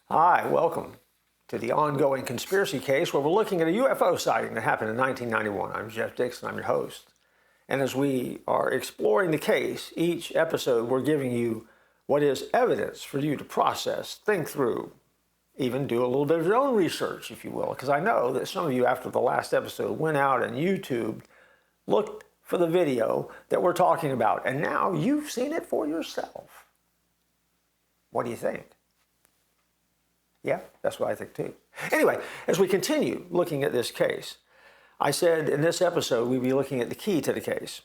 Hi, welcome to the ongoing conspiracy case where we're looking at a UFO sighting that happened in 1991. I'm Jeff Dixon, I'm your host. And as we are exploring the case, each episode we're giving you what is evidence for you to process, think through, even do a little bit of your own research, if you will. Because I know that some of you, after the last episode, went out and YouTube, looked for the video that we're talking about, and now you've seen it for yourself. What do you think? Yeah, that's what I think too. Anyway, as we continue looking at this case, I said in this episode we'd be looking at the key to the case.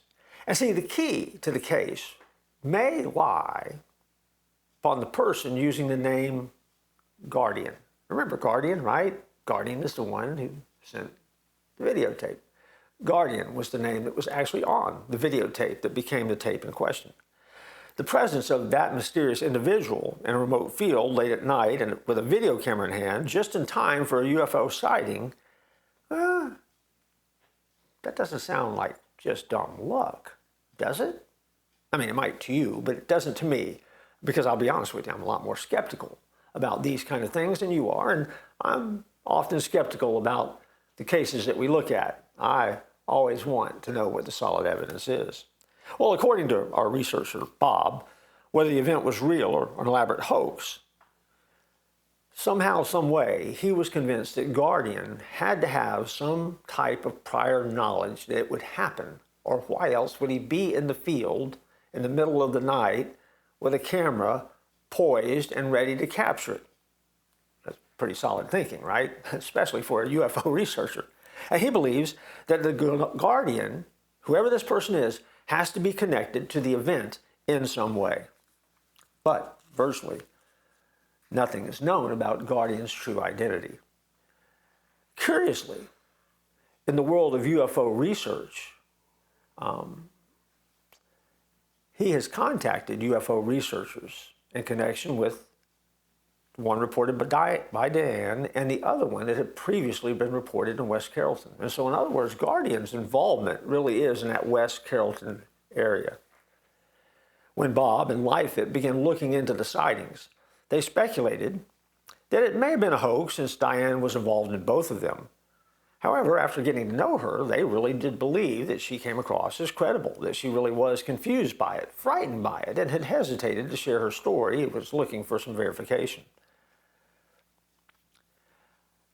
And see, the key to the case may lie upon the person using the name Guardian. Remember Guardian, right? Guardian is the one who sent the videotape. Guardian was the name that was actually on the videotape that became the tape in question. The presence of that mysterious individual in a remote field late at night and with a video camera in hand, just in time for a UFO sighting, that doesn't sound like just dumb luck, does it? I mean, it might to you, but it doesn't to me, because I'll be honest with you, I'm a lot more skeptical about these kind of things than you are, and I'm often skeptical about the cases that we look at. I always want to know what the solid evidence is. Well, according to our researcher, Bob, whether the event was real or an elaborate hoax, somehow, some way, he was convinced that Guardian had to have some type of prior knowledge that it would happen, or why else would he be in the field in the middle of the night with a camera poised and ready to capture it? That's pretty solid thinking, right? Especially for a UFO researcher. And he believes that the Guardian, whoever this person is, has to be connected to the event in some way. But virtually nothing is known about Guardian's true identity. Curiously, in the world of UFO research, he has contacted UFO researchers in connection with one reported by Diane and the other one that had previously been reported in West Carrollton. And so in other words, Guardian's involvement really is in that West Carrollton area. When Bob and Lifeit began looking into the sightings, they speculated that it may have been a hoax since Diane was involved in both of them. However, after getting to know her, they really did believe that she came across as credible, that she really was confused by it, frightened by it, and had hesitated to share her story. It was looking for some verification.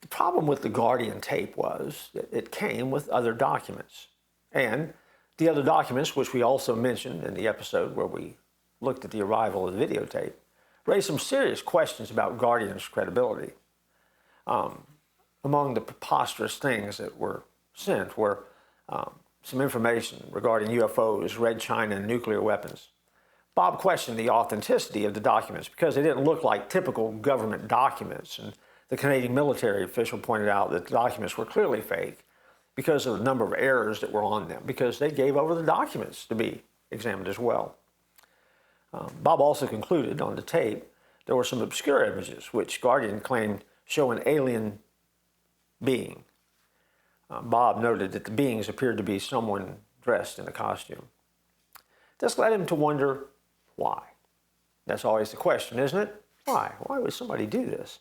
The problem with the Guardian tape was that it came with other documents. And the other documents, which we also mentioned in the episode where we looked at the arrival of the videotape, raised some serious questions about Guardian's credibility. Among the preposterous things that were sent were some information regarding UFOs, Red China, and nuclear weapons. Bob questioned the authenticity of the documents because they didn't look like typical government documents, and the Canadian military official pointed out that the documents were clearly fake because of the number of errors that were on them, because they gave over the documents to be examined as well. Bob also concluded on the tape there were some obscure images which Guardian claimed show an alien being. Bob noted that the beings appeared to be someone dressed in a costume. This led him to wonder why. That's always the question, isn't it? Why? Why would somebody do this?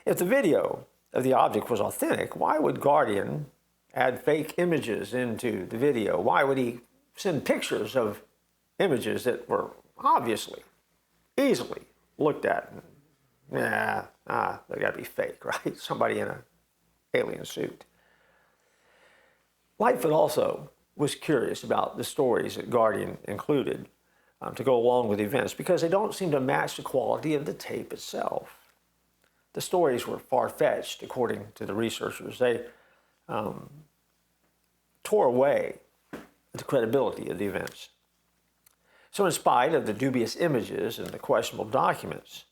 If the video of the object was authentic, why would Guardian add fake images into the video? Why would he send pictures of images that were obviously, easily looked at? They gotta be fake, right? Somebody in an alien suit. Lifeit also was curious about the stories that Guardian included to go along with the events because they don't seem to match the quality of the tape itself. The stories were far-fetched, according to the researchers. They tore away the credibility of the events. So in spite of the dubious images and the questionable documents,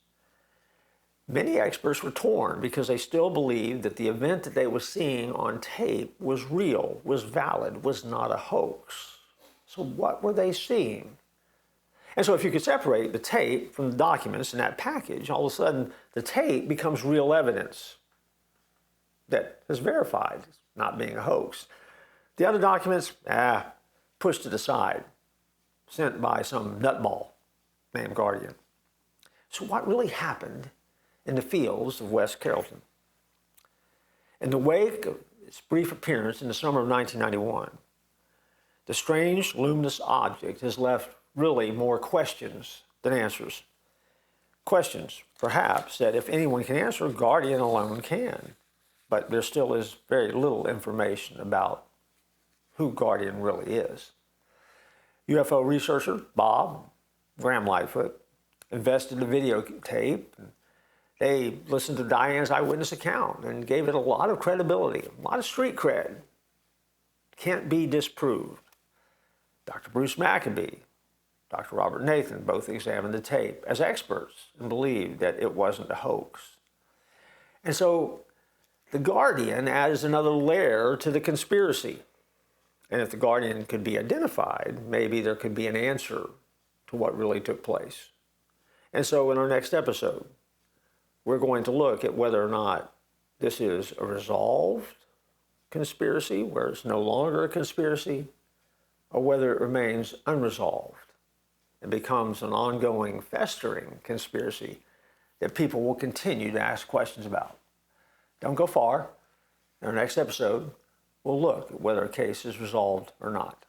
many experts were torn because they still believed that the event that they were seeing on tape was real, was valid, was not a hoax. So what were they seeing? And so if you could separate the tape from the documents in that package, all of a sudden the tape becomes real evidence that is verified as not being a hoax. The other documents, pushed to the side, sent by some nutball named Guardian. So what really happened in the fields of West Carrollton. In the wake of its brief appearance in the summer of 1991, the strange luminous object has left really more questions than answers. Questions, perhaps, that if anyone can answer, Guardian alone can. But there still is very little information about who Guardian really is. UFO researcher Bob Graham Lightfoot invested the videotape. They listened to Diane's eyewitness account and gave it a lot of credibility, a lot of street cred. Can't be disproved. Dr. Bruce Maccabee, Dr. Robert Nathan both examined the tape as experts and believed that it wasn't a hoax. And so the Guardian adds another layer to the conspiracy. And if the Guardian could be identified, maybe there could be an answer to what really took place. And so in our next episode, we're going to look at whether or not this is a resolved conspiracy, where it's no longer a conspiracy, or whether it remains unresolved and becomes an ongoing, festering conspiracy that people will continue to ask questions about. Don't go far. In our next episode, we'll look at whether a case is resolved or not.